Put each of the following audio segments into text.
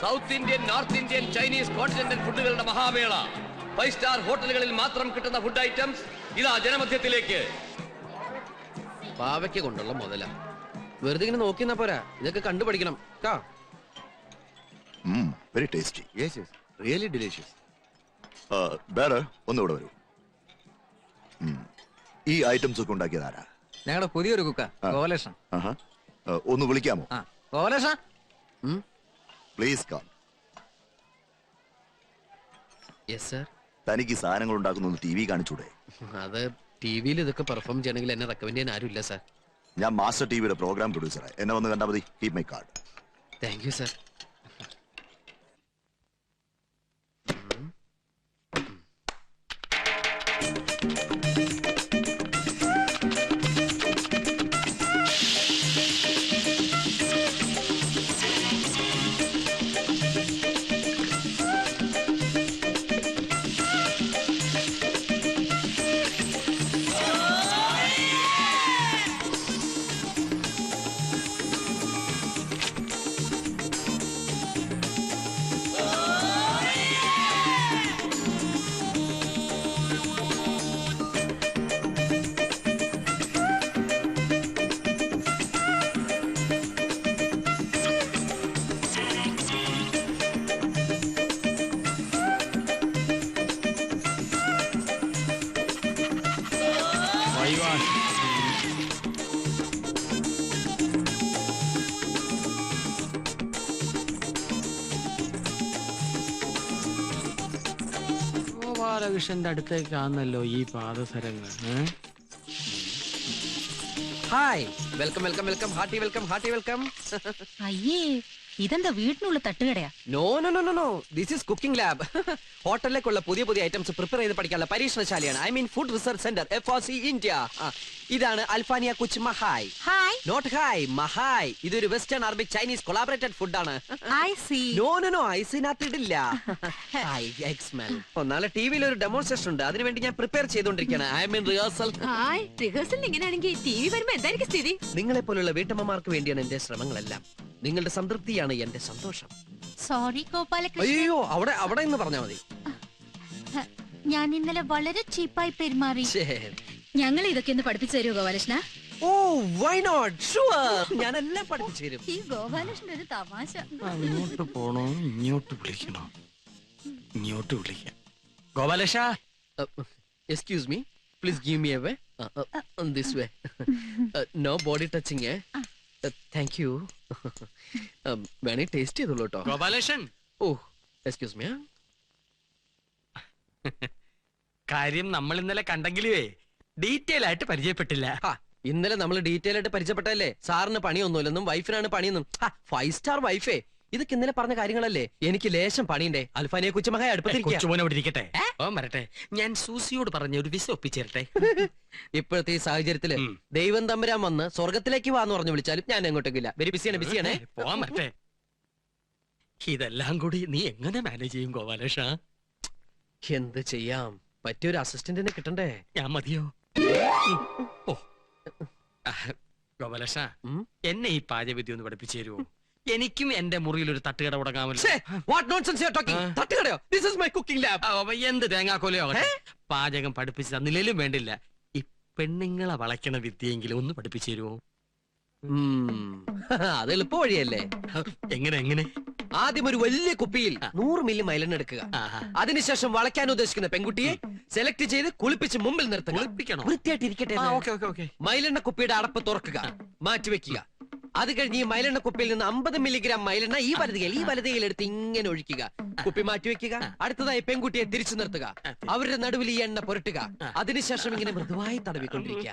South Indian, north Indian, Chinese, continental ഫുഡുകളുടെ മഹാമേള. 5 star ഹോട്ടലുകളിൽ മാത്രം കിട്ടുന്ന ഫുഡ് ഐറ്റംസ് ഇതാ ജനമധ്യത്തിലേക്ക്. പാവയ്ക്ക് കൊണ്ടുള്ള മുതല വെറുതെ ഇങ്ങനെ നോക്കിന്നാ പോരാ, ഇതൊക്കെ കണ്ടുപഠിക്കണം. Very tasty. Yes yes, really delicious. ഒന്നുകൂടെ വരൂ. ഈ ഐറ്റംസ് ഒക്കെ ഉണ്ടാക്കിയത് ആരാ? ഞങ്ങളുടെ പുതിയൊരു കുക്ക ഗോപാലേഷൻ. ഒന്ന് വിളിക്കാമോ? ഗോപാലേഷ പ്ലീസ് കം. Yes sir. തനിക്ക് സാധനങ്ങൾ ഉണ്ടാക്കുന്ന ടി വി കാണിച്ചൂടെ? അത് ടിവിയിൽ ഇതൊക്കെ പെർഫോം ചെയ്യണമെങ്കിൽ എന്നെ റെക്കമെൻഡ് ചെയ്യാൻ ആരും ഇല്ല സർ. ഞാൻ മാസ്റ്റർ ടിവിയുടെ പ്രോഗ്രാം പ്രൊഡ്യൂസറാ. എന്നെ വന്ന് കണ്ടാൽ മതി. Keep my card. Thank you sir. ഗോപാലകൃഷ്ണന്റെ അടുത്തേക്കാണല്ലോ ഈ പാദസരങ്ങൾ. Hi, welcome welcome welcome, hearty welcome, hearty welcome. അയ്യേ, ഇതെന്താ വീട്ടിനുള്ള തട്ടുകടയാ? No no no no no, this is cooking lab. ഹോട്ടലിലേക്കുള്ള പുതിയ പുതിയ ഐറ്റംസ് പ്രിപ്പയർ ചെയ്ത് പഠിക്കാനുള്ള പരീക്ഷണശാലയാണ്. I mean food research centre, FRC India. ഇതാണ് അൽഫാനിയ കുച്ച് മഹായ്. ഹായ്. നോട്ട് ഹായ്, മഹായ്. ഇതൊരു western Arabic Chinese collaborated food ആണ്. I see. No no no, ഐസിനകത്ത് ഇടില്ല. നാളെ ടിവിയിൽ ഒരു ഡെമോൺസ്ട്രേഷൻ ഉണ്ട്, അതിനുവേണ്ടി ഞാൻ പ്രിപ്പയർ ചെയ്തോണ്ടിരിക്കുകയാണ്. I mean rehearsal. ഹായ്, റിഹേഴ്സൽ ഇങ്ങനെയാണെങ്കിൽ ടിവി വരുമ്പോ എന്തായിരിക്കും സ്ഥിതി? നിങ്ങളെ പോലുള്ള വീട്ടമ്മമാർക്ക് വേണ്ടിയാണ് എന്റെ ശ്രമങ്ങളെല്ലാം. നിങ്ങളുടെ സംതൃപ്തിയാണ് എന്റെ സന്തോഷം. സോറി ഗോപാലകൃഷ്ണൻ. അയ്യോ, അവിടെ അവിടെ എന്ന് പറഞ്ഞാ മതി. ഞാൻ ഇന്നലെ വളരെ ചീപ്പായി പെരുമാറി. ഞങ്ങൾ ഇതൊക്കെ ഒന്ന് പഠിപ്പിച്ചു തരുമോ ഗോപാലകൃഷ്ണ? ഓ, വൈ നോട്ട്, ഷുവർ. ഞാൻ എല്ലാം പഠിപ്പിച്ചു തരും. ഈ ഗോപാലകൃഷ്ണൻ ഒരു തമാശ. അങ്ങോട്ട് പോണോ ഇങ്ങോട്ട് വിളിക്കണോ? ഇങ്ങോട്ട് വിളിക്കാം. ഗോപാലേഷ, excuse me, please give me a way. This way. No body touching. Thank you. വേണേ ടേസ്റ്റ് ചെയ്തോളൂ കേട്ടോ. ഗോപാലേഷൻ. ഓ, എക്സ്ക്യൂസ് മീ. കാര്യം നമ്മൾ ഇന്നലെ കണ്ടെങ്കിലേ ഡീറ്റെയിൽ ആയിട്ട് പരിചയപ്പെട്ടില്ല. ഇന്നലെ നമ്മൾ ഡീറ്റെയിൽ ആയിട്ട് പരിചയപ്പെട്ടല്ലേ. സാറിന് പണിയൊന്നുമില്ലെന്നും വൈഫിനാണ് പണിയെന്നും. 5 സ്റ്റാർ വൈഫേ, ഇതൊക്കെ ഇന്നലെ പറഞ്ഞ കാര്യങ്ങളല്ലേ. എനിക്ക് ലേശം പണിയുണ്ടേ. അൽഫാനിയെ കുച്ചുമഹായ അടുപ്പത്തിരിക്കട്ടെ. ഓ വരട്ടെ, ഞാൻ സൂസിയോട് പറഞ്ഞ ഒരു വിസ ഒപ്പിച്ചേരട്ടെ. ഇപ്പോഴത്തെ ഈ സാഹചര്യത്തില് ദൈവം തമ്പുരാൻ വന്ന് സ്വർഗത്തിലേക്ക് വാന്ന് പറഞ്ഞു വിളിച്ചാലും ഞാൻ എങ്ങോട്ടേക്കില്ല. വെരി ബിസിയാണ്, ബിസിയാണേ. പോവാൻ വരട്ടെ. ഇതെല്ലാം കൂടി നീ എങ്ങനെ മാനേജ് ചെയ്യും ഗോപാലേഷ? എന്ത് ചെയ്യാം, പറ്റിയൊരു അസിസ്റ്റന്റിനെ കിട്ടണ്ടേ. ഞാൻ മതിയോ? ഓ ഗോപാലേഷ, എന്നെ ഈ പാചകവിദ്യ ഒന്ന് പഠിപ്പിച്ചു തരുമോ? എനിക്കും എന്റെ മുറിയിൽ ഒരു തട്ടുകട തുടങ്ങാമല്ലോ. എന്ത് തേങ്ങാക്കോലയോ പാചകം പഠിപ്പിച്ചു തന്നില്ലേലും വേണ്ടില്ല, ഈ പെണ്ണുങ്ങളെ വളയ്ക്കണ വിദ്യയെങ്കിലും ഒന്ന് പഠിപ്പിച്ചു തരുമോ? അത് എളുപ്പ വഴിയല്ലേ. എങ്ങനെ എങ്ങനെ? ആദ്യം ഒരു വലിയ കുപ്പിയിൽ 100 മില്ലി മൈലെണ്ണ എടുക്കുക. അതിനുശേഷം വളയ്ക്കാൻ ഉദ്ദേശിക്കുന്ന പെൺകുട്ടിയെ സെലക്ട് ചെയ്ത് കുളിപ്പിച്ച് മുമ്പിൽ നിർത്തുക. കുളിപ്പിക്കണം, വൃത്തിയായിട്ട് ഇരിക്കട്ടെ. മൈലെണ്ണ കുപ്പിയുടെ അടപ്പ് തുറക്കുക, മാറ്റിവെക്കുക. അത് കഴിഞ്ഞ് ഈ മൈലെണ്ണ കുപ്പിയിൽ നിന്ന് 50 മില്ലിഗ്രാം മൈലെണ്ണ ഈ വലതുകയിൽ എടുത്ത് ഇങ്ങനെ ഒഴിക്കുക. കുപ്പി മാറ്റിവെക്കുക. അടുത്തതായി പെൺകുട്ടിയെ തിരിച്ചു നിർത്തുക. അവരുടെ നടുവിൽ ഈ എണ്ണ പുരട്ടുക. അതിനുശേഷം ഇങ്ങനെ മൃദുവായി തടവിക്കൊണ്ടിരിക്കുക.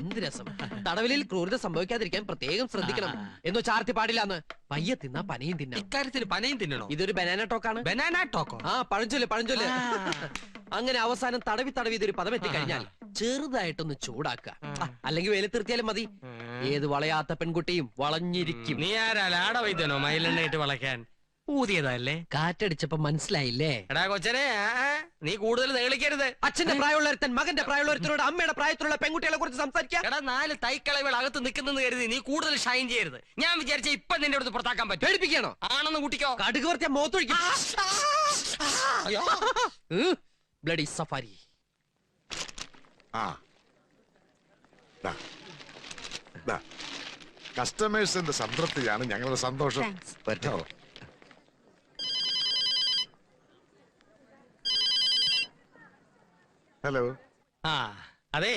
എന്ത് രസം. തടവിലിൽ ക്രൂരത സംഭവിക്കാതിരിക്കാൻ പ്രത്യേകം ശ്രദ്ധിക്കണം. എന്നോ ചാർത്തി പാടില്ലാന്ന്. പയ്യെ തിന്നാ പനയും തിന്നാം. ഇക്കാര്യത്തിൽ പനയും തിന്നണോ? ഇതൊരു ബനാന ടോക്കാണ്. Banana Toko? പഴഞ്ചൊല്ല്. അങ്ങനെ അവസാനം തടവി ഇതൊരു പദം എത്തിക്കഴിഞ്ഞാൽ ചെറുതായിട്ടൊന്ന് ചൂടാക്കുക. അല്ലെങ്കിൽ വെയിലത്തിർത്തിയാലും മതി. ഏത് വളയാത്ത പെൺകുട്ടിയും വളഞ്ഞിരിക്കും. നീ ആരാ ലാട വൈദ്യനോ മയിലെണ്ണയിട്ട് വളയ്ക്കാൻ? ഊതിയതല്ലേ? കാറ്റടിച്ചപ്പോ മനസ്സിലായില്ലേ? എടാ കൊച്ചനെ, നീ കൂടുതൽ നേളിക്കരുത്. അച്ഛന്റെ പ്രായമുള്ളൊരുത്തൻ മകന്റെ പ്രായമുള്ളൊരുത്തനോട് അമ്മയുടെ പ്രായത്തിലുള്ള പെൺകുട്ടികളെ കുറിച്ച് സംസാരിക്കാം. എടാ 4 തൈക്കളവുകൾ അകത്ത് നിൽക്കുന്നെന്ന് കരുതി നീ കൂടുതൽ ഷൈൻ ചെയ്യരുത്. ഞാൻ വിചാരിച്ച ഇപ്പൊ നിന്റെ അടുത്ത് പുറത്താക്കാൻ പറ്റും. പേടിപ്പിക്കണോ? ആണെന്ന് കൂട്ടിക്കോ. കടുക് വർത്തിയ മോത്തൊഴിക്കും. അയ്യോ. Bloody safari. കസ്റ്റമേഴ്സിന്റെ സംതൃപ്തിയാണ് ഞങ്ങളുടെ സന്തോഷം. പറ്റോ? ഹലോ. ആ അതെ,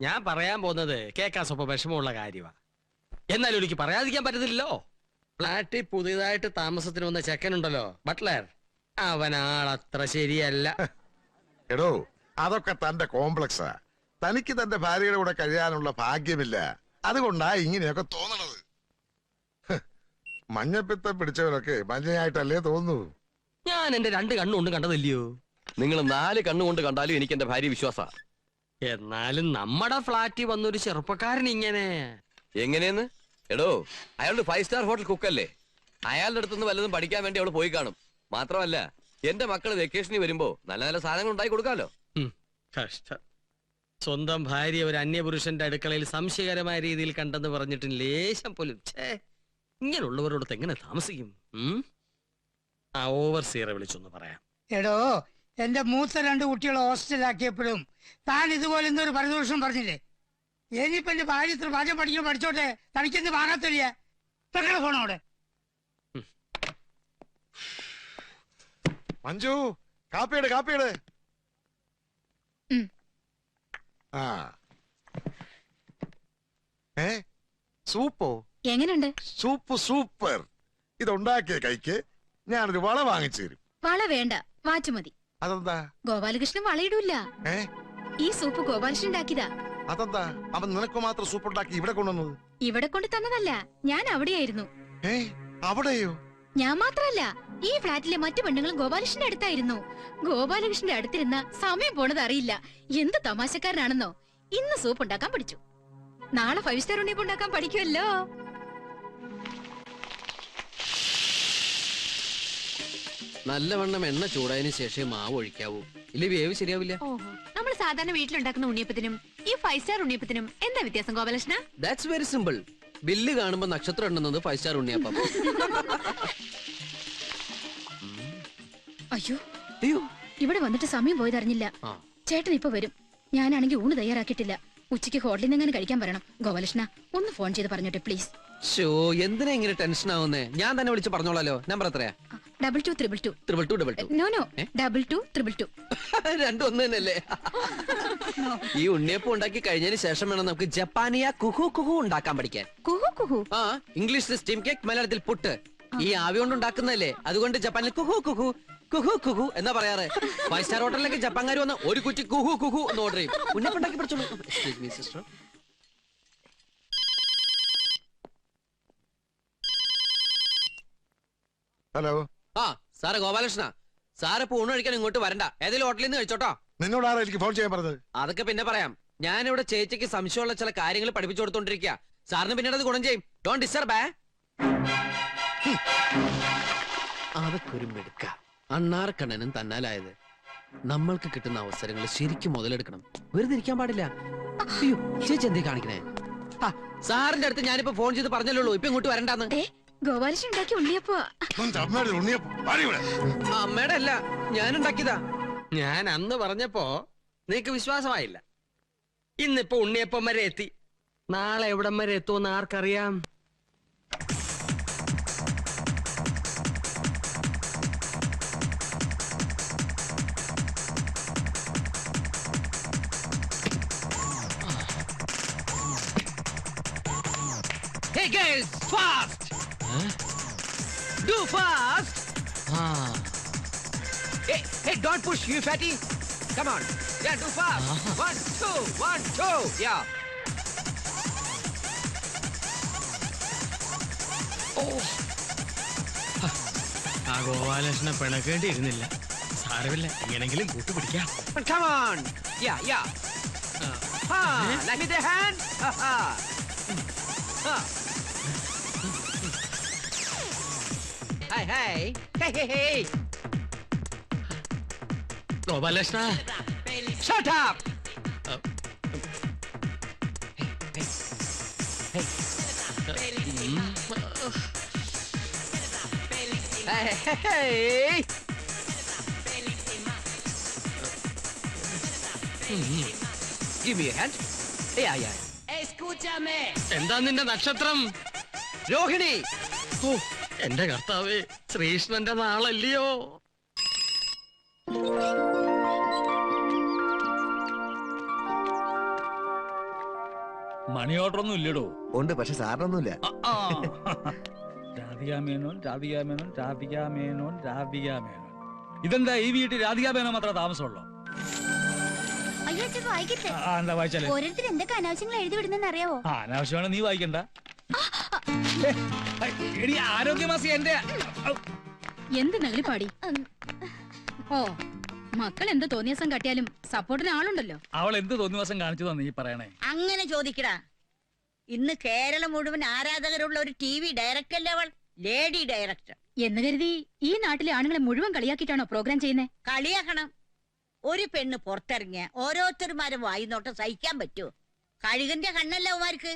ഞാൻ പറയാൻ പോകുന്നത് കേൾക്കാൻ സ്വപ്പം വിഷമമുള്ള കാര്യമാ. എന്നാലും എനിക്ക് പറയാതിരിക്കാൻ പറ്റത്തില്ലല്ലോ. ഫ്ലാറ്റിൽ പുതിയതായിട്ട് താമസത്തിന് വന്ന ചെക്കനുണ്ടല്ലോ, ബട്ട്ലർ, അവനാളത്ര ശരിയല്ല. എടോ, അതൊക്കെ തന്റെ കോംപ്ലക്സാ. തനിക്ക് തന്റെ ഭാര്യയുടെ കൂടെ കഴിയാനുള്ള ഭാഗ്യമില്ല. അതുകൊണ്ടാ ഇങ്ങനെയൊക്കെ തോന്നണത്. മഞ്ഞപ്പിത്തം പിടിച്ചവരൊക്കെ മഞ്ഞയായിട്ടല്ലേ തോന്നൂ. ഞാൻ എന്റെ 2 കണ്ണുകൊണ്ട് കണ്ടതില്ലയോ. നിങ്ങൾ 4 കണ്ണുകൊണ്ട് കണ്ടാലും എനിക്ക് എന്റെ ഭാര്യ വിശ്വാസ. എന്നാലും നമ്മുടെ ഫ്ലാറ്റിൽ വന്നൊരു ചെറുപ്പക്കാരൻ ഇങ്ങനെ എങ്ങനെയെന്ന്? എടോ, അയാളുടെ 5 സ്റ്റാർ ഹോട്ടൽ കുക്കല്ലേ. അയാളുടെ അടുത്തുനിന്ന് വല്ലതും പഠിക്കാൻ വേണ്ടി അവള് പോയി കാണും. മാത്രമല്ല, എന്റെ മക്കള് വെക്കേഷനിൽ വരുമ്പോ നല്ല നല്ല സാധനങ്ങൾ ഉണ്ടായി കൊടുക്കാമല്ലോ. കഷ്ടം. സ്വന്തം ഭാര്യ ഒരു അന്യപുരുഷന്റെ അടുക്കളയിൽ സംശയകരമായ രീതിയിൽ കണ്ടെന്ന് പറഞ്ഞിട്ട് ലേശം പോലും ഇങ്ങനെയുള്ളവരോടൊത്ത് എങ്ങനെ താമസിക്കും? ആ ഓവർസിയറെ വിളിച്ചൊന്ന് പറയാം. എടോ, എന്റെ മൂത്ത 2 കുട്ടികളെ ഹോസ്റ്റലാക്കിയപ്പോഴും താൻ ഇതുപോലെ എന്തൊരു പരിദോഷം പറഞ്ഞില്ലേ? ഇനിയിപ്പോ എന്റെ ഭാര്യ ഇത്ര പാചകം പഠിച്ചോട്ടെ, തനിക്കെന്ത് വാങ്ങാത്തില്ല. പെങ്ങളെ ഫോണോടെ. മഞ്ജു, കാപ്പിയുടെ. ആ സൂപ്പോ? എങ്ങനുണ്ട്? സൂപ്പർ. ഇതുണ്ടാക്കിയ കൈക്ക് ഞാനൊരു വള വാങ്ങിച്ചു തരും. വള വേണ്ട, വാച്ച് മതി. അതെന്താ? ഗോപാലകൃഷ്ണൻ വളയിടൂല. ഈ സൂപ്പ് ഗോപാലകൃഷ്ണൻ ഉണ്ടാക്കിയതാ. അതെന്താ അവൻ നിനക്ക് മാത്രം സൂപ്പ് ഉണ്ടാക്കി ഇവിടെ കൊണ്ടുവന്നത്? ഇവിടെ കൊണ്ട് തന്നതല്ല, ഞാൻ അവിടെയായിരുന്നു. അവിടെയോ? ഞാൻ മാത്രല്ല, ഈ ഫ്ലാറ്റിലെ മറ്റു പെണ്ണുങ്ങളും ഗോപാലകൃഷ്ണന്റെ അടുത്തായിരുന്നു. ഗോപാലകൃഷ്ണന്റെ അടുത്തിരുന്ന സമയം പോണത് അറിയില്ല. എന്ത് തമാശക്കാരനാണെന്നോ. ഇന്ന് സൂപ്പ് ഉണ്ടാക്കാൻ പഠിച്ചു, നാളെ 5 സ്റ്റാർ ഉണ്ണിയപ്പം ഉണ്ടാക്കാൻ പഠിക്കുമല്ലോ. നല്ലവണ്ണം എണ്ണ ചൂടായതിനു ശേഷം മാവ് ഒഴിക്കാവൂ, ഇല്ല വേവ് ശരിയാവില്ല. ഓഹോ, നമ്മൾ സാധാരണ വീട്ടിലുണ്ടാക്കുന്ന ഉണ്ണിയപ്പത്തിനും ഈ 5 സ്റ്റാർ ഉണ്ണിയപ്പത്തിനും എന്താ വ്യത്യാസം Gopalakrishna? That's very simple. Bill കാണുമ്പോ നക്ഷത്രം എണ്ണുന്നത് 5 സ്റ്റാർ ഉണ്ണിയപ്പം. അയ്യോ, ഇവിടെ വന്നിട്ട് സമയം പോയതറിഞ്ഞില്ല. ചേട്ടൻ ഇപ്പൊ വരും. ഞാനാണെങ്കിൽ ഊണ് തയ്യാറാക്കിയിട്ടില്ല. ഉച്ചയ്ക്ക് ഹോട്ടലിൽ നിന്ന് കഴിക്കാൻ വരണം. ഗോപാലകൃഷ്ണ ഒന്ന് ഫോൺ ചെയ്ത് പറഞ്ഞോട്ടെ പ്ലീസ്. ഷോ, എന്തിനാ ഇങ്ങനെ ടെൻഷൻ ആവുന്നേ? ഞാൻ തന്നെ വിളിച്ച് പറഞ്ഞോളാലോ. നമ്പർ എത്രയാ? 2222. 2222. നോ 2222. രണ്ടും ഒന്ന് തന്നെയല്ലേ? ഈ ഉണ്ണിയപ്പം ഉണ്ടാക്കി കഴിഞ്ഞതിന് ശേഷം വേണം നമുക്ക് ജപ്പാനിയ കുഹു കുഹു ഉണ്ടാക്കാൻ പഠിക്കാൻ. കുഹു കുഹു? ആ, ഇംഗ്ലീഷിൽ സ്റ്റീം കേക്ക്, മലയാളത്തിൽ പുട്ട്. ഈ ആവി കൊണ്ട് ഉണ്ടാക്കുന്നതല്ലേ, അതുകൊണ്ട് ജപ്പാനിൽ കുഹു കുഹു കുഹു കുഹു എന്നാ പറയാറ്. 5 സ്റ്റാർ ഹോട്ടലിലേക്ക് ജപ്പാൻകാർ വന്ന് ഒരു കുറ്റി കുഹു കുഹു എന്ന് ഓർഡർ ചെയ്യും. ഉണ്ണിയപ്പം ഉണ്ടാക്കി പഠിച്ചോളൂ. Excuse me sister. ഹലോ. ആ സാറ് ഗോപാലകൃഷ്ണ, സാറ് ഇപ്പൊ ഊണ് കഴിക്കാൻ ഇങ്ങോട്ട് വരണ്ട, ഏതെങ്കിലും ഹോട്ടലിൽ നിന്ന് കഴിച്ചോട്ടോ. നിന്നോട് ആരാ എനിക്ക് ഫോൺ ചെയ്യാൻ പറഞ്ഞത്? അതൊക്കെ പിന്നെ പറയാം. ഞാനിവിടെ ചേച്ചിക്ക് സംശയമുള്ള ചില കാര്യങ്ങൾ പഠിപ്പിച്ചു കൊടുത്തോണ്ടിരിക്കുക. സാറിന് പിന്നീട് അത് ഗുണം ചെയ്യും. Don't disturb. അതൊക്കെ ഒരു മെടുക്ക. അണ്ണാർക്കണ്ണനും തന്നാലായത്. നമ്മൾക്ക് കിട്ടുന്ന അവസരങ്ങൾ ശരിക്കും മുതലെടുക്കണം, വെറുതെ ഇരിക്കാൻ പാടില്ല. അയ്യോ, ചേച്ചി എന്തേ കാണിക്കണേ? സാറിന്റെ അടുത്ത് ഞാനിപ്പോ ഫോൺ ചെയ്ത് പറഞ്ഞല്ലോ ഇപ്പൊ ഇങ്ങോട്ട് വരണ്ടാന്ന്. ഗോപാലകൃഷ്ണൻ ഉണ്ടാക്കി ഉണ്ണിയപ്പോ. അമ്മയുടെ അല്ല, ഞാൻ ഉണ്ടാക്കിയതാ. ഞാൻ അന്ന് പറഞ്ഞപ്പോ നിനക്ക് വിശ്വാസമായില്ല. ഇന്നിപ്പോ ഉണ്ണിയപ്പം വരെ എത്തി. നാളെ എവിടം വരെ എത്തുമെന്ന് ആർക്കറിയാം? Hey guys, fast! Do fast! Hey, don't push, you fatty. Come on. Yeah, do fast. 1, 2, 1, 2. Yeah. ആ ഗോപാലകൃഷ്ണ പിണക്കേണ്ടിയിരുന്നില്ല. സാരമില്ല, എങ്ങനെങ്കിലും കൂട്ടുപിടിക്കാം. Come on. Yeah. Let me the hand. Hey, hey. Hey, hey, hey. Gopalakrishna Shut up. Hey, hey, hey. Give me a hand. Yeah, yeah. എന്താ നിന്റെ നക്ഷത്രം? രോഹിണി. ഓ എന്റെ കർത്താവേ, ശ്രീകൃഷ്ണന്റെ നാളല്ലയോ? Money order ഒന്നും ഇല്ലടോ. ഉണ്ട്, പക്ഷെ സാറിനൊന്നുമില്ല. രാധിക മേനോൻ, രാധിക മേനോൻ, രാധിക മേനോൻ, രാധിക മേനോൻ. ഇതെന്താ ഈ വീട്ടിൽ രാധിക മേനോൻ മാത്രം താമസമുള്ളോ? എന്താ വായിച്ചാലേ? ഓരോരുത്തർ എന്തൊക്കെ അനാവശ്യങ്ങൾ എഴുതി വിടുന്നെന്ന് അറിയാവോ? അനാവശ്യമാണ്, നീ വായിക്കണ്ട. എടി ആരോഗ്യമാസി എന്റെ എന്ത് നഗലിപ്പാടി. ഓ, മക്കൾ എന്ത് തോന്നിയസം കാട്ടിയാലും സപ്പോർട്ടിന് ആളുണ്ടല്ലോ. അവൾ എന്ത് തോന്നിവാസം കാണിച്ചതാ നീ പറയണേ? അങ്ങനെ ചോദിക്കടാ. ഇന്ന് കേരളം മുഴുവൻ ആരാധകരുള്ള ഒരു TV ഡയറക്ടറല്ലേ അവൾ, ലേഡി ഡയറക്ടർ. എന്ന് കരുതി ഈ നാട്ടിലെ ആണുങ്ങളെ മുഴുവൻ കളിയാക്കിയിട്ടാണോ പ്രോഗ്രാം ചെയ്യുന്നത്? കളിയാക്കണം. ഒരു പെണ്ണ് പുറത്തിറങ്ങിയ ഓരോരുത്തരുമാരും വായിന്നോട്ടം സഹിക്കാൻ പറ്റുമോ? കഴുകന്റെ കണ്ണല്ല അവന്മാർക്ക്.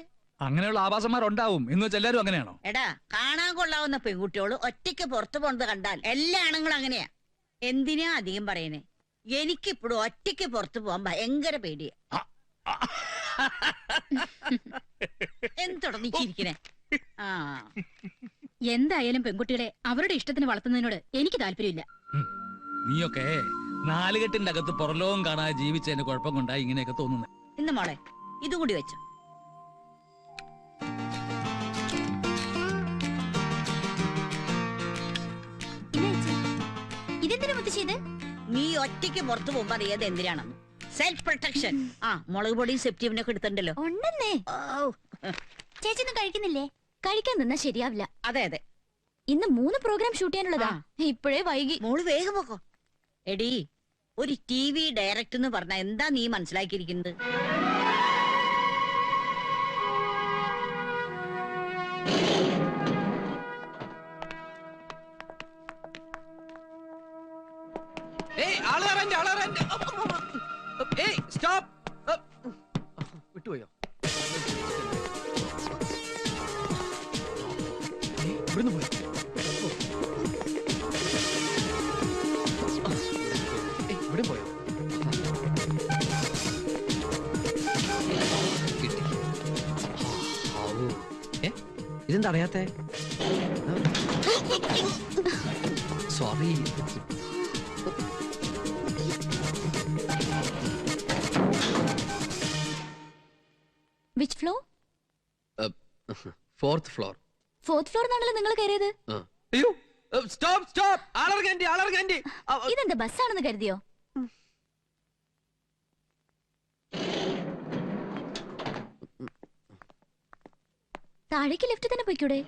അങ്ങനെയുള്ള ആഭാസന്മാരുണ്ടാവും. എന്ന് വെച്ചാൽ എല്ലാരും അങ്ങനെയാണോ? എടാ, കാണാൻ കൊള്ളാവുന്ന പെൺകുട്ടിയോള് ഒറ്റയ്ക്ക് പുറത്തു പോണത് കണ്ടാൽ എല്ലാ ആണുങ്ങളും അങ്ങനെയാ. എന്തിനാ അധികം പറയണേ? എനിക്കിപ്പോഴും ഒറ്റയ്ക്ക് പുറത്തു പോകാൻ ഭയങ്കര പേടിയാ. എന്തൊടങ്ങി ചിരിക്കണേ? ആ, എന്തായാലും പെൺകുട്ടികളെ അവരുടെ ഇഷ്ടത്തിന് വളർത്തുന്നതിനോട് എനിക്ക് താല്പര്യമില്ല. നീയൊക്കെ നാലുകെട്ടിന്റെ അകത്ത് പുറലോകം കാണാതെ ജീവിച്ചതിന്റെ കുഴപ്പം കൊണ്ടാ ഇങ്ങനെയൊക്കെ തോന്നുന്നത്. ഇന്ന് മോളെ ഇതും കൂടി വെച്ചോ. ഇതെന്തിനാ മുത്തശ്ശിയത്? നീ ഒറ്റയ്ക്ക് പുറത്തു പോകുമ്പോ അറിയാതെ എന്തിനാണെന്ന്. Self protection. ആ, മുളക് പൊടിയും സെപ്റ്റീവിനൊക്കെ എടുത്തിട്ടുണ്ടല്ലോ. ഉണ്ടെന്നേ. ചേച്ചി ഒന്നും കഴിക്കുന്നില്ലേ? കഴിക്കാൻ നിന്നാ ശരിയാവില്ല. അതെ അതെ, ഇന്ന് 3 പ്രോഗ്രാം ഷൂട്ട് ചെയ്യാനുള്ളതാ. ഇപ്പോഴേ വൈകി. മോള് വേഗം പോക്കോ. എടി, ഒരു TV ഡയറക്ടർ എന്ന് പറഞ്ഞാ എന്താ നീ മനസ്സിലാക്കിയിരിക്കുന്നത്? Hey, ആളാറന്റെ. Hey, stop. വിട്ടുപോയോ? ഇവിടുന്ന് പോയി. ഇവിടെ പോയോ? കിട്ടി. ഇതെന്താ അറിയാത്തെ? Sorry. Which floor? 4th floor. 4th floor എന്നാണല്ലോ നിങ്ങൾ കയറിയത്. അയ്യോ, സ്റ്റോപ്പ്. ആളർഗാൻഡി. ഇതെന്താ ബസ്സാണെന്ന് കരുതിയോ? താഴേക്ക് ലെഫ്റ്റ് തന്നെ പോയിക്കൂടെ?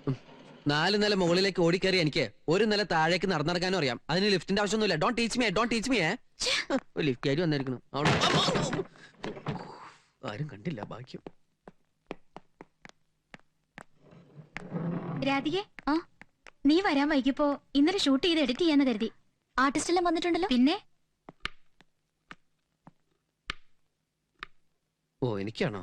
4 നില മുകളിലേക്ക് ഓടിക്കയറി എനിക്ക് 1 നില താഴേക്ക് നടന്നിറങ്ങാനും അറിയാം. അതിന് ലിഫ്റ്റിന്റെ ആവശ്യമൊന്നുമില്ല. Don't teach me. ലിഫ്റ്റ് ആയിട്ട് വന്നിരിക്കുന്നു. ആരും കണ്ടില്ല, ഭാഗ്യം. രാധികെ, നീ വരാൻ വൈകിപ്പോ ഇന്നലെ ഷൂട്ട് ചെയ്ത് എഡിറ്റ് ചെയ്യാന്ന് കരുതി. ആർട്ടിസ്റ്റ് എല്ലാം വന്നിട്ടുണ്ടല്ലോ. പിന്നെ ഓ, എനിക്കാണോ?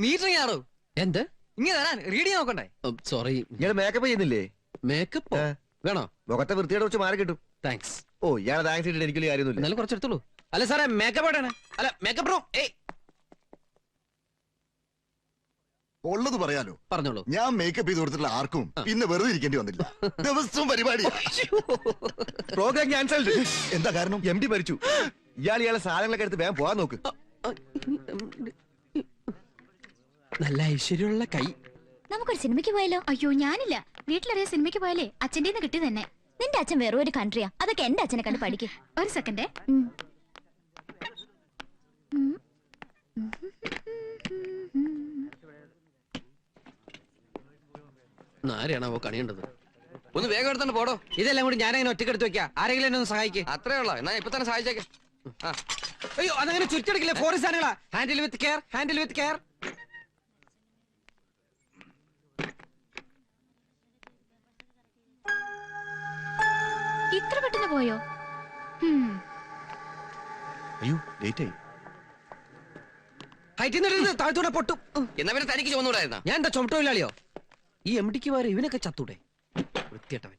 മീറ്ററിംഗ് ആണോ? എന്ത്? ഇങ്ങനെ തരാൻ റീഡിങ് നോക്കണ്ടേ? സോറി. ഇയാള് മേക്കപ്പ് ചെയ്യുന്നില്ലേ? മേക്കപ്പ് വേണോ? മുഖത്തെ വൃത്തിയുടെ കുറച്ച് മാറി കിട്ടും. താങ്ക്സ്. ഓ, ഇയാളെ താങ്ക്സ് ഇട്ടിട്ട് എനിക്കൊരു കാര്യമൊന്നുമില്ല. എന്നാലും കുറച്ചെടുത്തോളൂ. അല്ല സാറേ, മേക്കപ്പ് എവിടെയാണ്? അല്ല, മേക്കപ്പ് റൂം. ഉള്ളത് പറയാലോ. പറഞ്ഞോളൂ. ഞാൻ മേക്കപ്പ് ചെയ്ത് കൊടുത്തിട്ടുള്ള ആർക്കും ഇന്ന് വെറുതെ ഇരിക്കേണ്ടി വന്നില്ല. ദിവസവും പരിപാടി. Programme cancelled. എന്താ കാരണം? MD മരിച്ചു. ഇയാളെ സാധനങ്ങളൊക്കെ എടുത്ത് വേഗം പോകാൻ നോക്ക്. നല്ല ഐശ്വര്യമുള്ള കൈ. നമുക്കൊരു സിനിമയ്ക്ക് പോയാലോ? അയ്യോ, ഞാനില്ല. വീട്ടിലറിയ സിനിമയ്ക്ക് പോയാലേ അച്ഛൻ്റെ കിട്ടി തന്നെ. നിന്റെ അച്ഛൻ വേറെ ഒരു കൺട്രിയാ. അതൊക്കെ എന്റെ അച്ഛനെ കണ്ട് പഠിക്കും. ഒരു സെക്കൻഡേ. ആരെയാണാവോ കണിയേണ്ടത്? ഒന്ന് വേഗം എടുത്തോണ്ട് പോടോ. ഇതെല്ലാം കൂടി ഞാനങ്ങനെ ഒറ്റയ്ക്ക് എടുത്ത് വെക്കാം. ആരെങ്കിലും എന്നെ ഒന്ന് സഹായിക്കേ. അത്രേ ഉള്ളോ? എന്നാ ഇപ്പൊ തന്നെ സഹായിച്ചേക്കെ. അയ്യോ, അതങ്ങനെ ചുറ്റെടുക്കില്ല. ഫോറിൻ സാധനങ്ങളാ. Handle with care. ഇത്ര പെട്ടെന്ന് പോയോ? അയ്യോ ലേറ്റ് ആയി. ഹൈറ്റിൽ നിന്ന് താഴ്ത്തൂടെ പൊട്ടും. എന്നാ പിന്നെ തനിക്ക് ചുമന്നുകൂടായിരുന്ന ഞാൻ എന്താ ചുമട്ടൊഴിലാളിയോ? ഈ എം ഡിക്ക് മാറി ഇവനൊക്കെ ചത്തൂടെ? വൃത്തിയട്ടവൻ.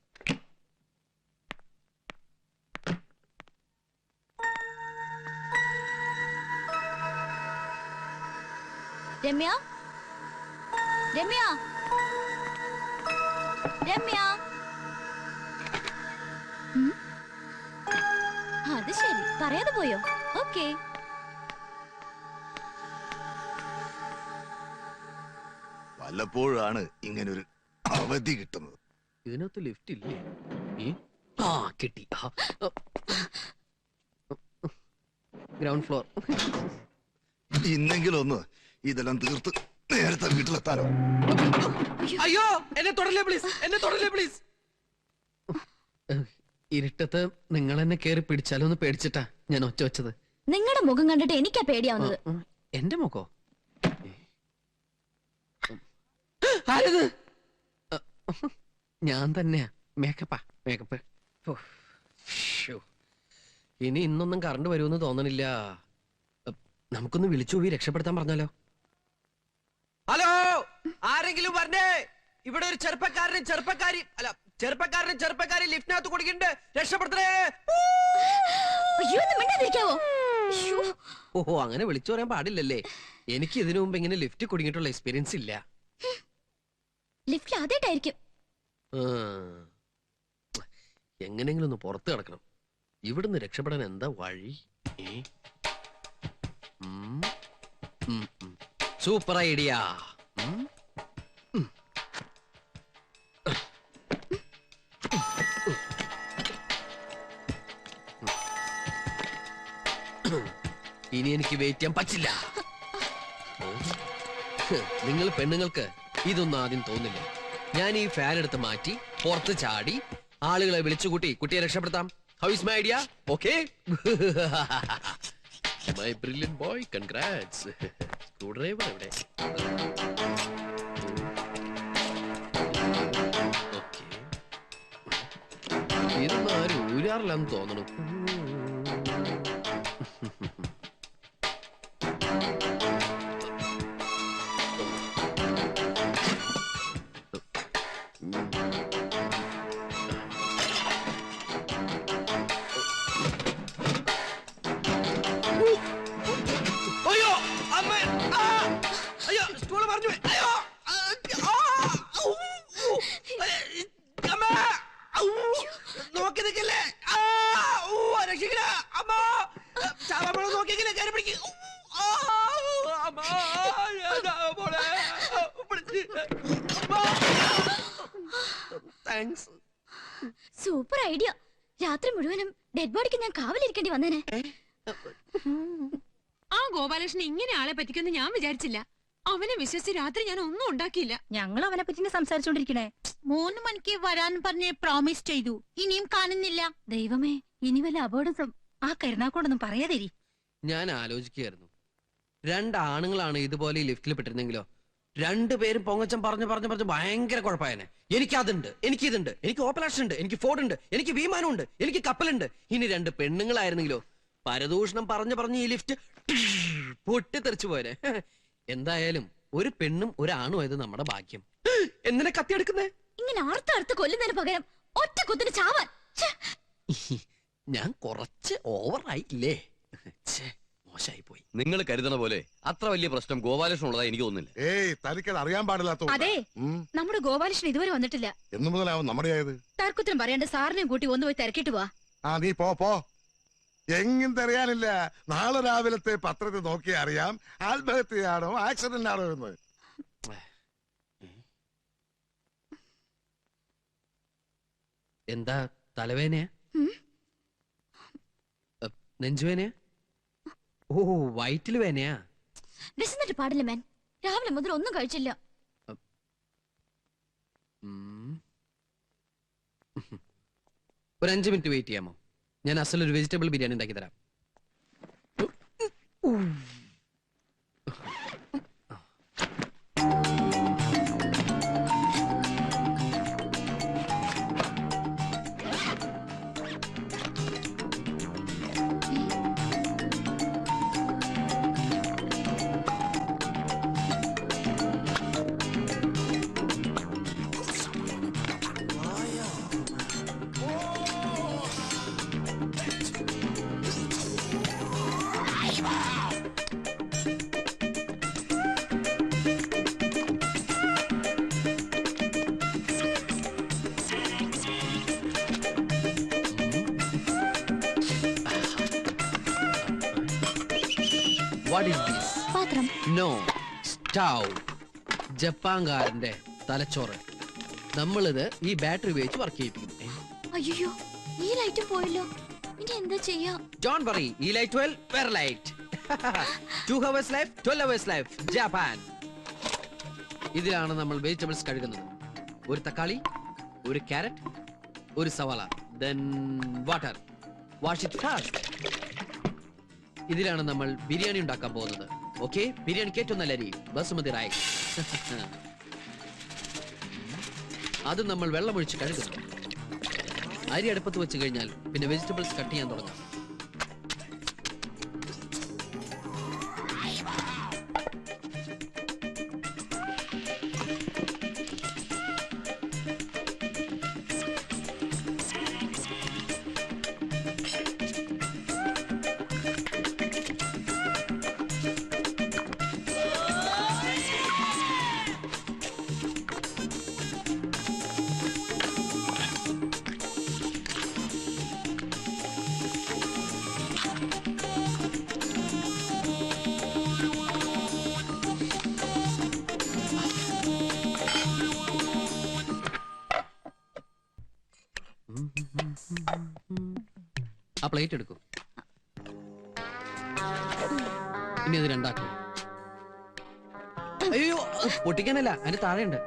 രമ്യ, രമ്യ, രമ്യ. അത് ശരി, പറയാതെ പോയോ? ഓക്കേ. വല്ലപ്പോഴാണ് ഇങ്ങനൊരു അവധി കിട്ടുന്നത്. ഇതിനകത്ത് ലിഫ്റ്റ് ഇല്ലേ? ആ കിട്ടി. Ground floor. ഇന്നെങ്കിലും ഒന്ന് ഇതെല്ലാം തീർത്ത് നേരത്തെ വീട്ടിലെത്താനോ. അയ്യോ എന്നെ തൊടല്ലേ പ്ലീസ്, എന്നെ തൊടല്ലേ പ്ലീസ്. ഇരുട്ടത്ത് നിങ്ങൾ എന്നെ കേറി പിടിച്ചാലോന്ന് പേടിച്ചിട്ടാ ഞാൻ ഒച്ച വെച്ചത്. നിങ്ങളുടെ മുഖം കണ്ടിട്ട് എനിക്കാ പേടിയാവുന്നത്. എന്റെ മുഖോ? ആരത്? ഞാൻ തന്നെയാ. മേക്കപ്പാ, മേക്കപ്പ്. ഇനി ഇന്നൊന്നും കറണ്ട് വരുമെന്ന് തോന്നണില്ല. നമുക്കൊന്ന് വിളിച്ചു പോയി രക്ഷപ്പെടുത്താൻ പറഞ്ഞാലോ? ഹലോ, ആരെങ്കിലും പറഞ്ഞേ? ഇവിടെ ഒരു ചെറുപ്പക്കാരി ലിഫ്റ്റിനകത്ത് കുടിക്കണ്ട്. രക്ഷപ്പെടുത്തണേ. ഓഹോ, അങ്ങനെ വിളിച്ചു പറയാൻ പാടില്ലല്ലേ? എനിക്ക് ഇതിനു മുമ്പ് ഇങ്ങനെ ലിഫ്റ്റ് കുടുങ്ങിയിട്ടുള്ള എക്സ്പീരിയൻസ് ഇല്ല. ലിഫ്റ്റിൽ ആദ്യമായിട്ടായിരിക്കും. എങ്ങനെങ്കിലും ഒന്ന് പുറത്ത് കിടക്കണം. ഇവിടുന്ന് രക്ഷപ്പെടാൻ എന്താ വഴി? Super idea. ഇനി എനിക്ക് വെയിറ്റ് ചെയ്യാൻ പറ്റില്ല. നിങ്ങൾ പെണ്ണുങ്ങൾക്ക് ഇതൊന്നും ആദ്യം തോന്നില്ല. ഞാൻ ഈ ഫാൻ എടുത്ത് മാറ്റി പുറത്ത് ചാടി ആളുകളെ വിളിച്ചുകൂട്ടി കുട്ടിയെ രക്ഷപ്പെടുത്താം. How is my idea? Okay? My brilliant boy, congrats. Screwdriver എവിടെ? ഓക്കേ, ഇതൊന്നും ആരും ഊരാറില്ലെന്ന് തോന്നണു. Super idea. രാത്രി മുഴുവനും ഡെഡ് ബോഡിക്ക് ഞാൻ കാവലിരിക്കേണ്ടി വന്നേനെ. ആ ഗോപാലകൃഷ്ണൻ ഇങ്ങനെ ആളെ പറ്റിക്കൊന്ന് ഞാൻ വിചാരിച്ചില്ല. അവനെ വിശ്വസിച്ച് രാത്രി ഞാൻ ഒന്നും ഉണ്ടാക്കിയില്ല. ഞങ്ങൾ അവനെ പറ്റി സംസാരിച്ചോണ്ടിരിക്കണേ. 3 മണിക്ക് വരാൻ പറഞ്ഞ് പ്രോമിസ് ചെയ്തു, ഇനിയും കാണുന്നില്ല. ദൈവമേ, ഇനി വല്ല അപകടം ആ കരുനാക്കോടൊന്നും പറയാതിരി. ഞാൻ ആലോചിക്കുകയായിരുന്നു, 2 ആണുങ്ങളാണ് ഇതുപോലെ ഈ ലിഫ്റ്റിൽ പെട്ടിരുന്നെങ്കിലോ 2 പേരും പൊങ്ങച്ചം പറഞ്ഞു ഭയങ്കര കുഴപ്പമായനെ. എനിക്കതുണ്ട്, എനിക്കിതുണ്ട്, എനിക്ക് ഓപ്പറേഷൻ ഉണ്ട്, എനിക്ക് ഫോർഡ് ഉണ്ട്, എനിക്ക് വിമാനമുണ്ട്, എനിക്ക് കപ്പലുണ്ട്. ഇനി 2 പെണ്ണുങ്ങളായിരുന്നെങ്കിലോ പരദൂഷണം പറഞ്ഞു ഈ ലിഫ്റ്റ് പൊട്ടിത്തെറിച്ചു പോയനെ. എന്തായാലും ഒരു പെണ്ണും ഒരാണും ആയത് നമ്മുടെ ഭാഗ്യം. എന്തിനാ കത്തിയെടുക്കുന്നേ? ഇങ്ങനെ ആർത്തടുത്ത് കൊല്ലുന്നതിന് പകരം ഒറ്റ കുത്തിന് ചാവാൻ. ഞാൻ കുറച്ച് ഓവറായില്ലേ? മോശമായി പോയി. നിങ്ങൾ കരുതണ പോലെ അത്ര വലിയ പ്രശ്നം ഗോപാലകൃഷ്ണൻ ഉള്ളതായി എനിക്ക് തോന്നുന്നില്ല. ഏയ് തനിക്കത് അറിയാൻ പാടില്ലാത്ത. അതെ, നമ്മുടെ ഗോപാലകൃഷ്ണൻ ഇതുവരെ വന്നിട്ടില്ല. എന്നു മുതലാവും നമ്മുടെ ആയത്? തർക്കുത്തരം പറയാണ്ട് സാറിനെയും കൂട്ടി ഒന്ന് പോയി തിരക്കിട്ട് പോവാ. ആ നീ പോ. എങ്ങും തെറിയാനില്ല. നാളെ രാവിലത്തെ പത്രത്തിൽ നോക്കി അറിയാം ആത്മഹത്യയാണോ ആക്സിഡന്റ് ആണോ എന്ന്. എന്താ തലവേനയാ? നെഞ്ചുവേനയാ? ഓ, വയറ്റില് വേനയാ? വിശന്നിട്ട് പാടില്ല മാൻ. രാവിലെ മുതൽ ഒന്നും കഴിച്ചില്ല. ഒരു 5 മിനിറ്റ് വെയിറ്റ് ചെയ്യാമോ? ഞാൻ അസലൊരു വെജിറ്റബിൾ ബിരിയാണി ഉണ്ടാക്കി തരാം. What is this? പാത്രം. No, stove. ജപ്പാൻകാരന്റെ തലച്ചോറ്. നമ്മളിത് ഈ ബാറ്ററി ഉപയോഗിച്ച് വർക്ക് ചെയ്യിപ്പിക്കുന്നു. അയ്യോ, ഈ ലൈറ്റും പോയല്ലോ. ഇനി എന്താ ചെയ്യാ? Don't worry, ഈ ലൈറ്റ് വെൽ വേറെ light. 2 hours life, 12 hours life. Japan. ഇതിലാണ് നമ്മൾ വെജിറ്റബിൾസ് കഴുകുന്നത്. ഒരു തക്കാളി, ഒരു ക്യാരറ്റ്, ഒരു സവാള, then water. Wash it fast. ഇതിലാണ് നമ്മൾ ബിരിയാണി ഉണ്ടാക്കാൻ പോകുന്നത്. ഓക്കെ, ബിരിയാണിക്ക് ഏറ്റവും നല്ല അരി ബസുമതി റൈസ്. അത് നമ്മൾ വെള്ളമൊഴിച്ച് കഴുകുന്നു. അരി അടുപ്പത്ത് വെച്ച് കഴിഞ്ഞാൽ പിന്നെ വെജിറ്റബിൾസ് കട്ട് ചെയ്യാൻ തുടങ്ങാം. ആ പ്ലേറ്റ് എടുക്കൂ. ഇനി അത് രണ്ടാക്കും. അയ്യോ, പൊട്ടിക്കാനല്ല, അതിന് താഴെയുണ്ട്.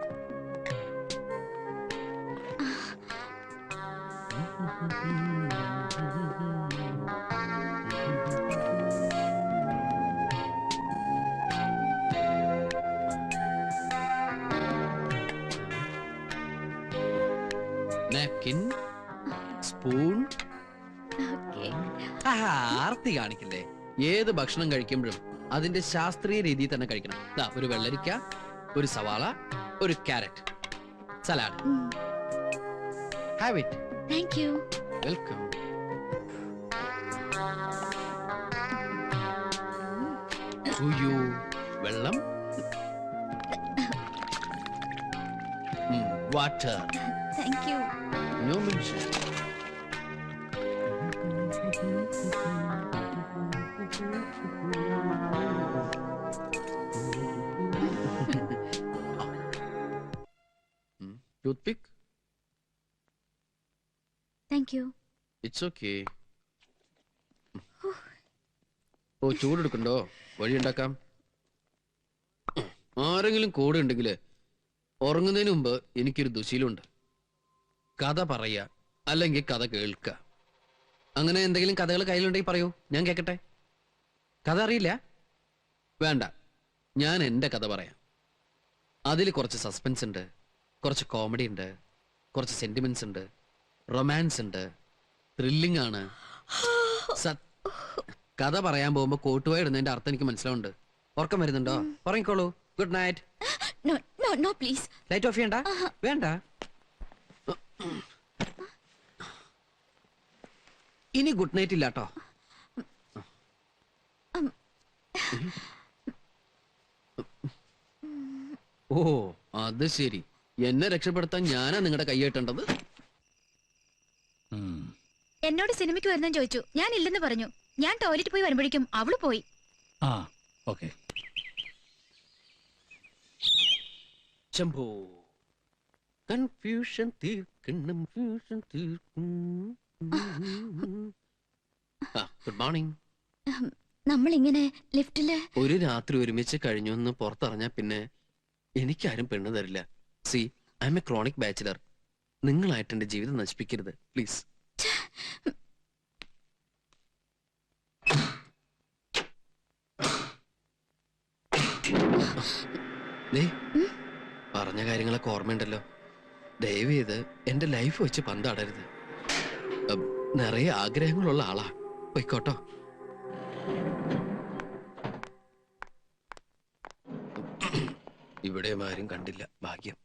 Napkin, spoon. ആർത്തി കാണിക്കില്ലേ? ഏത് ഭക്ഷണം കഴിക്കുമ്പോഴും അതിന്റെ ശാസ്ത്രീയ രീതിയിൽ തന്നെ കഴിക്കണം. ഒരു വെള്ളരിക്ക, ഒരു സവാള, ഒരു carrot, salad. Have it. Thank you. Welcome. വെള്ളം, water. Thank you. No mention. Toothpick? Thank you. It's okay. ഓ, ചൂടെടുക്കണ്ടോ? വഴിയുണ്ടാക്കാം. ആരെങ്കിലും കൂടെ ഉണ്ടെങ്കില് ഉറങ്ങുന്നതിന് മുമ്പ് എനിക്കൊരു ദുശീലമുണ്ട്. കഥ പറയാ, അല്ലെങ്കിൽ കഥ കേൾക്ക. അങ്ങനെ എന്തെങ്കിലും കഥകൾ കയ്യിലുണ്ടെങ്കിൽ പറയൂ, ഞാൻ കേൾക്കട്ടെ. കഥ അറിയില്ല? വേണ്ട, ഞാൻ എൻ്റെ കഥ പറയാം. അതിൽ കുറച്ച് സസ്പെൻസ് ഉണ്ട്, കുറച്ച് കോമഡി ഉണ്ട്, കുറച്ച് സെന്റിമെന്റ്സ് ഉണ്ട്, റൊമാൻസ് ഉണ്ട്, ത്രില്ലിംഗ് ആണ്. കഥ പറയാൻ പോകുമ്പോ കോട്ടുവായി ഇടുന്നതിന്റെ അർത്ഥം എനിക്ക് മനസ്സിലാവുന്നുണ്ട്. ഉറക്കം വരുന്നുണ്ടോ? ഉറങ്ങിക്കോളൂ. Good night. No please. Light off ചെയ്യണ്ട. വേണ്ട. ഇനി ഗുഡ് നൈറ്റ് ഇല്ലാട്ടോ. ഓ, അത് ശരി. എന്നെ രക്ഷപ്പെടുത്താൻ ഞാനാ നിങ്ങളുടെ കൈയേട്ടേണ്ടത്. എന്നോട് സിനിമയ്ക്ക് വരുന്ന ചോദിച്ചു. ഞാൻ ഇല്ലെന്ന് പറഞ്ഞു. ഞാൻ ടോയ്ലറ്റ് പോയി വരുമ്പോഴേക്കും അവള് പോയി. ഓക്കെ. ശംഭോ, കൺഫ്യൂഷൻ തീർക്കണം, ഫ്യൂഷൻ തീർക്കും. Good morning. നമ്മളിങ്ങനെ ലിഫ്റ്റില് ഒരു രാത്രി ഒരുമിച്ച് കഴിഞ്ഞു എന്ന് പുറത്തിറങ്ങാ പിന്നെ എനിക്കാരും പെണ്ണ് തരില്ല. C, I M A chronic bachelor. നിങ്ങളായിട്ട് എന്റെ ജീവിതം നശിപ്പിക്കരുത് പ്ലീസ്. പറഞ്ഞ കാര്യങ്ങളൊക്കെ ഓർമ്മയുണ്ടല്ലോ. ദയവ് ചെയ്ത് എന്റെ ലൈഫ് വെച്ച് പന്താടരുത്. നിറയെ ആഗ്രഹങ്ങളുള്ള ആളാ. പോയിക്കോട്ടോ. ഇവിടെ ആരും കണ്ടില്ല. ഭാഗ്യം.